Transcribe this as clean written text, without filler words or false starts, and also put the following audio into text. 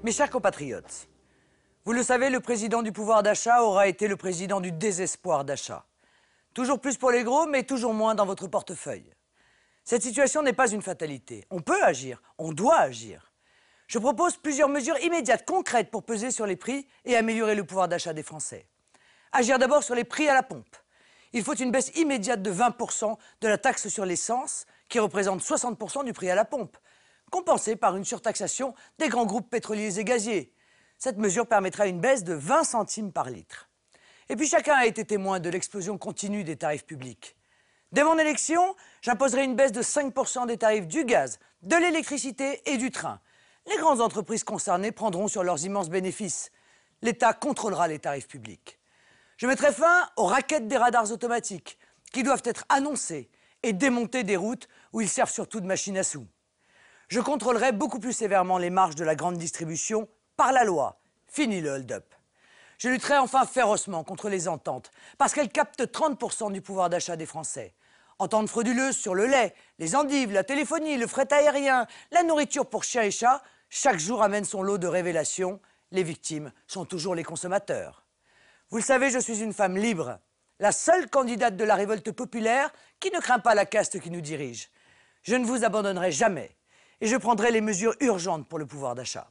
Mes chers compatriotes, vous le savez, le président du pouvoir d'achat aura été le président du désespoir d'achat. Toujours plus pour les gros, mais toujours moins dans votre portefeuille. Cette situation n'est pas une fatalité. On peut agir, on doit agir. Je propose plusieurs mesures immédiates, concrètes pour peser sur les prix et améliorer le pouvoir d'achat des Français. Agir d'abord sur les prix à la pompe. Il faut une baisse immédiate de 20% de la taxe sur l'essence, qui représente 60% du prix à la pompe, compensée par une surtaxation des grands groupes pétroliers et gaziers. Cette mesure permettra une baisse de 20 centimes par litre. Et puis chacun a été témoin de l'explosion continue des tarifs publics. Dès mon élection, j'imposerai une baisse de 5% des tarifs du gaz, de l'électricité et du train. Les grandes entreprises concernées prendront sur leurs immenses bénéfices. L'État contrôlera les tarifs publics. Je mettrai fin aux raquettes des radars automatiques, qui doivent être annoncés et démonter des routes où ils servent surtout de machine à sous. Je contrôlerai beaucoup plus sévèrement les marges de la grande distribution par la loi. Fini le hold-up. Je lutterai enfin férocement contre les ententes, parce qu'elles captent 30% du pouvoir d'achat des Français. Ententes frauduleuses sur le lait, les endives, la téléphonie, le fret aérien, la nourriture pour chiens et chats, chaque jour amène son lot de révélations. Les victimes sont toujours les consommateurs. Vous le savez, je suis une femme libre, la seule candidate de la révolte populaire qui ne craint pas la caste qui nous dirige. Je ne vous abandonnerai jamais et je prendrai les mesures urgentes pour le pouvoir d'achat.